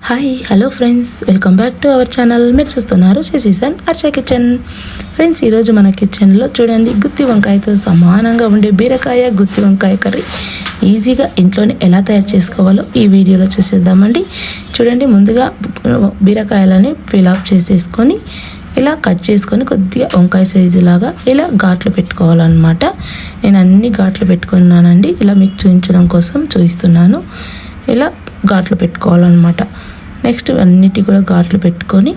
Hi hello friends, welcome back to our channel. మీరు చూస్తున్నారు season Harsha kitchen. Friends, ఈరోజు మన కిచెన్లో చూడండి, గుత్తి వంకాయతో సమానంగా ఉండే బీరకాయ గుత్తి వంకాయ కర్రీ ఈజీగా ఇంట్లోనే ఎలా తయారు చేసుకోవాలో ఈ వీడియోలో చూసేద్దామండి. చూడండి, ముందుగా బీరకాయలని ఫిల్ చేసేసుకొని ఇలా కట్ చేసుకొని కొద్దిగా వంకాయ సైజు లాగా ఇలా ఘాట్లు పెట్టుకోవాలన్నమాట. నేను అన్ని ఘాట్లు పెట్టుకున్నానండి. ఇలా మీకు చూపించడం కోసం చూపిస్తున్నాను. ఇలా ఘాట్లు పెట్టుకోవాలన్నమాట. నెక్స్ట్ అన్నిటి కూడా ఘాట్లు పెట్టుకొని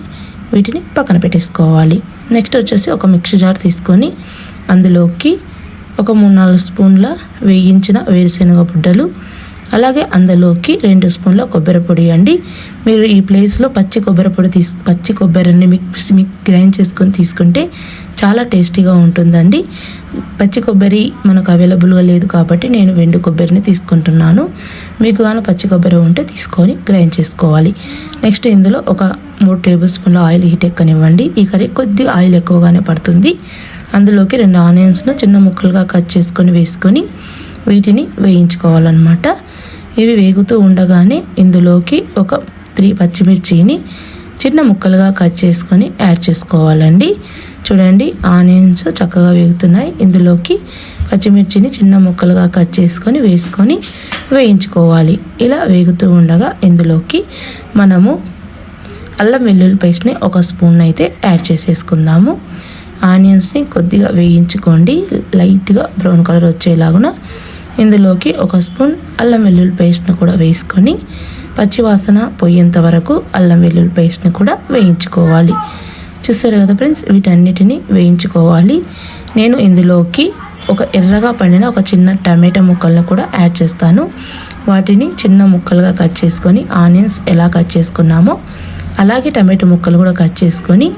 వీటిని పక్కన పెట్టేసుకోవాలి. నెక్స్ట్ వచ్చేసి ఒక మిక్సీ జార్ తీసుకొని అందులోకి ఒక 3-4 స్పూన్ల వేయించిన వేరుశనగ బుడ్డలు, అలాగే అందులోకి 2 స్పూన్ల కొబ్బరి పొడి అండి. మీరు ఈ ప్లేస్లో పచ్చి కొబ్బరిని మిక్సీ గ్రైండ్ చేసుకొని తీసుకుంటే చాలా టేస్టీగా ఉంటుందండి. పచ్చి కొబ్బరి మనకు అవైలబుల్గా లేదు కాబట్టి నేను ఎండు కొబ్బరిని తీసుకుంటున్నాను. మీకు కానీ పచ్చి కొబ్బరి ఉంటే తీసుకొని గ్రైండ్ చేసుకోవాలి. నెక్స్ట్ ఇందులో ఒక 3 టేబుల్ స్పూన్ల ఆయిల్ హీట్ ఎక్కనివ్వండి. ఈ కర్రీ కొద్దిగా ఆయిల్ ఎక్కువగానే పడుతుంది. అందులోకి 2 ఆనియన్స్ను చిన్న ముక్కలుగా కట్ చేసుకొని వేసుకొని వీటిని వేయించుకోవాలన్నమాట. ఇవి వేగుతూ ఉండగానే ఇందులోకి ఒక 3 పచ్చిమిర్చిని చిన్న ముక్కలుగా కట్ చేసుకొని యాడ్ చేసుకోవాలండి. చూడండి, ఆనియన్స్ చక్కగా వేగుతున్నాయి. ఇందులోకి పచ్చిమిర్చిని చిన్న ముక్కలుగా కట్ చేసుకొని వేసుకొని వేయించుకోవాలి. ఇలా వేగుతూ ఉండగా ఇందులోకి మనము అల్లం వెల్లుల్లి పేస్ట్ని 1 స్పూన్ అయితే యాడ్ చేసేసుకుందాము. ఆనియన్స్ని కొద్దిగా వేయించుకోండి, లైట్గా బ్రౌన్ కలర్ వచ్చేలాగున. ఇందులోకి 1 స్పూన్ అల్లం వెల్లుల్లి పేస్ట్ని కూడా వేసుకొని పచ్చివాసన పోయేంత వరకు అల్లం వెల్లుల్లి పేస్ట్ని కూడా వేయించుకోవాలి. చూస్తారు కదా ఫ్రెండ్స్, వీటన్నిటిని వేయించుకోవాలి. నేను ఇందులోకి ఒక ఎర్రగా పండిన ఒక చిన్న టమాటా ముక్కలను కూడా యాడ్ చేస్తాను. వాటిని చిన్న ముక్కలుగా కట్ చేసుకొని ఆనియన్స్ ఎలా కట్ చేసుకున్నామో అలాగే టమాటా ముక్కలు కూడా కట్ చేసుకొని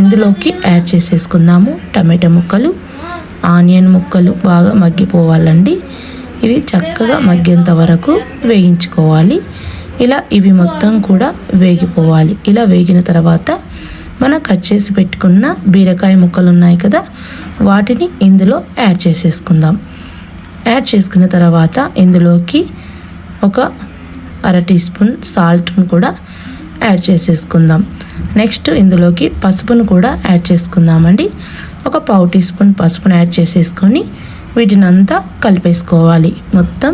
ఇందులోకి యాడ్ చేసేసుకుందాము. టమాటా ముక్కలు, ఆనియన్ ముక్కలు బాగా మగ్గిపోవాలండి. ఇవి చక్కగా మగ్గేంత వరకు వేయించుకోవాలి. ఇలా ఇవి మొత్తం కూడా వేగిపోవాలి. ఇలా వేగిన తర్వాత మనం కట్ చేసి పెట్టుకున్న బీరకాయ ముక్కలు ఉన్నాయి కదా, వాటిని ఇందులో యాడ్ చేసేసుకుందాం. యాడ్ చేసుకున్న తర్వాత ఇందులోకి ఒక 1/2 టీ స్పూన్ సాల్ట్ను కూడా యాడ్ చేసేసుకుందాం. నెక్స్ట్ ఇందులోకి పసుపును కూడా యాడ్ చేసుకుందామండి. ఒక 1/4 టీ స్పూన్ పసుపును యాడ్ చేసేసుకొని వీటిని అంతా కలిపేసుకోవాలి. మొత్తం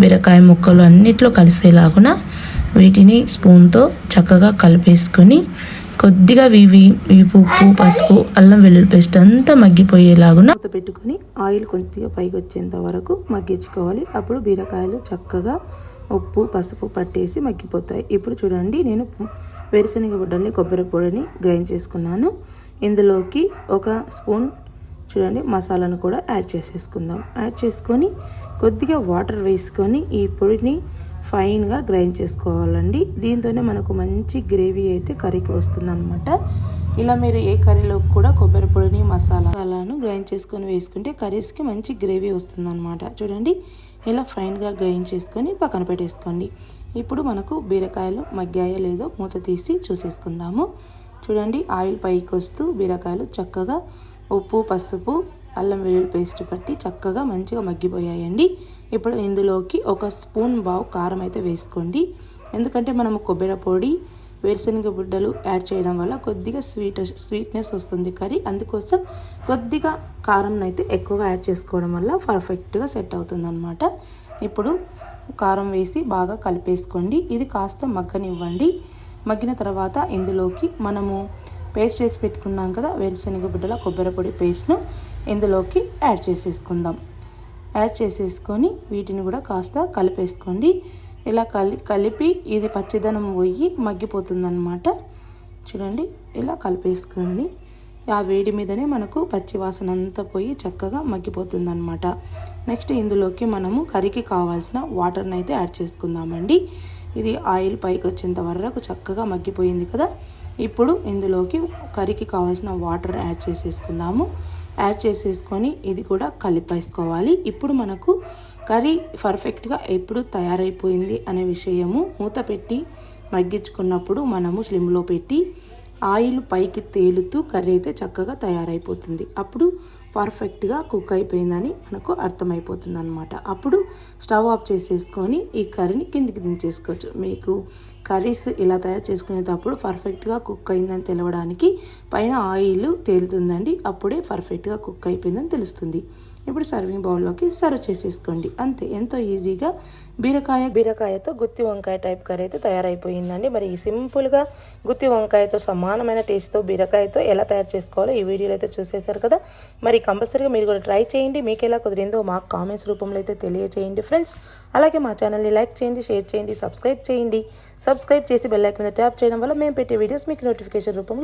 బీరకాయ ముక్కలు అన్నిట్లో కలిసేలాగున వీటిని స్పూన్తో చక్కగా కలిపేసుకొని కొద్దిగా ఉప్పు, పసుపు, అల్లం వెల్లుల్లి పేస్ట్ అంతా మగ్గిపోయేలాగున పెట్టుకొని ఆయిల్ కొద్దిగా పైకి వచ్చేంత వరకు మగ్గించుకోవాలి. అప్పుడు బీరకాయలు చక్కగా ఉప్పు, పసుపు పట్టేసి మగ్గిపోతాయి. ఇప్పుడు చూడండి, నేను వేరుశనగ బుడ్డల్ని కొబ్బరి పొడిని గ్రైండ్ చేసుకున్నాను. ఇందులోకి 1 స్పూన్ చూడండి మసాలాను కూడా యాడ్ చేసేసుకుందాం. యాడ్ చేసుకొని కొద్దిగా వాటర్ వేసుకొని ఈ పొడిని ఫైన్గా గ్రైండ్ చేసుకోవాలండి. దీంతోనే మనకు మంచి గ్రేవీ అయితే కర్రీకి వస్తుందన్నమాట. ఇలా మీరు ఏ కర్రీలో కూడా కొబ్బరి పొడిని మసాలాను గ్రైండ్ చేసుకొని వేసుకుంటే కర్రీస్కి మంచి గ్రేవీ వస్తుందన్నమాట. చూడండి, ఇలా ఫైన్గా గ్రైండ్ చేసుకొని పక్కన పెట్టేసుకోండి. ఇప్పుడు మనకు బీరకాయలు మగ్గాయో లేదో మూత తీసి చూసేసుకుందాము. చూడండి, ఆయిల్ పైకి వస్తూ బీరకాయలు చక్కగా ఉప్పు, పసుపు, అల్లం వెల్లుల్లి పేస్ట్ పట్టి చక్కగా మంచిగా మగ్గిపోయాయండి. ఇప్పుడు ఇందులోకి 1 స్పూన్ కారం అయితే వేసుకోండి. ఎందుకంటే మనము కొబ్బరి పొడి, వేరుశనగ బుడ్డలు యాడ్ చేయడం వల్ల కొద్దిగా స్వీట్నెస్ వస్తుంది కర్రీ. అందుకోసం కొద్దిగా కారం అయితే ఎక్కువగా యాడ్ చేసుకోవడం వల్ల పర్ఫెక్ట్గా సెట్ అవుతుంది అన్నమాట. ఇప్పుడు కారం వేసి బాగా కలిపేసుకోండి. ఇది కాస్త మగ్గనివ్వండి. మగ్గిన తర్వాత ఇందులోకి మనము పేస్ట్ చేసి పెట్టుకున్నాం కదా వేరుశనగ బుడ్డల కొబ్బరి పొడి పేస్ట్ను ఇందులోకి యాడ్ చేసేసుకుందాం. యాడ్ చేసేసుకొని వీటిని కూడా కాస్త కలిపేసుకోండి. ఇలా కలిపి ఇది పచ్చిదనం పోయి మగ్గిపోతుందన్నమాట. చూడండి, ఇలా కలిపేసుకోండి. ఆ వేడి మీదనే మనకు పచ్చి వాసన అంతా పోయి చక్కగా మగ్గిపోతుందన్నమాట. నెక్స్ట్ ఇందులోకి మనము కర్రీకి కావాల్సిన వాటర్ని అయితే యాడ్ చేసుకుందామండి. ఇది ఆయిల్ పైకి వచ్చేంత వరకు చక్కగా మగ్గిపోయింది కదా. ఇప్పుడు ఇందులోకి కర్రీకి కావాల్సిన వాటర్ యాడ్ చేసేసుకున్నాము. యాడ్ చేసేసుకొని ఇది కూడా కలిపేసుకోవాలి. ఇప్పుడు మనకు కర్రీ పర్ఫెక్ట్గా ఎప్పుడు తయారైపోయింది అనే విషయము మూత పెట్టి మగ్గించుకున్నప్పుడు మనము స్లిమ్లో పెట్టి ఆయిల్ పైకి తేలుతూ కర్రీ అయితే చక్కగా తయారైపోతుంది. అప్పుడు పర్ఫెక్ట్గా కుక్ అయిపోయిందని మనకు అర్థమైపోతుంది అనమాట. అప్పుడు స్టవ్ ఆఫ్ చేసేసుకొని ఈ కర్రీని కిందికి దించేసుకోవచ్చు. మీకు కర్రీస్ ఇలా తయారు చేసుకునేటప్పుడు పర్ఫెక్ట్గా కుక్ అయిందని తెలవడానికి పైన ఆయిల్ తేలుతుందండి. అప్పుడే పర్ఫెక్ట్గా కుక్ అయిపోయిందని తెలుస్తుంది. ఇప్పుడు సర్వింగ్ బౌల్లోకి సర్వ్ చేసేసుకోండి. అంతే, ఎంతో ఈజీగా బీరకాయతో గుత్తి వంకాయ టైప్ కర్రీ అయితే తయారైపోయిందండి. మరి ఈ సింపుల్గా గుత్తి వంకాయతో సమానమైన టేస్ట్తో బీరకాయతో ఎలా తయారు చేసుకోవాలో ఈ వీడియోలో అయితే చూసేశారు కదా. మరి కంపల్సరీగా మీరు కూడా ట్రై చేయండి. మీకు ఎలా కుదిరిందో మాకు కామెంట్స్ రూపంలో అయితే తెలియచేయండి ఫ్రెండ్స్. అలాగే మా ఛానల్ని లైక్ చేయండి, షేర్ చేయండి, సబ్స్క్రైబ్ చేయండి. సబ్స్క్రైబ్ చేసి బెల్ ఐకాన్ మీద ట్యాప్ చేయడం వల్ల మేము పెట్టే వీడియోస్ మీకు నోటిఫికేషన్ రూపంలో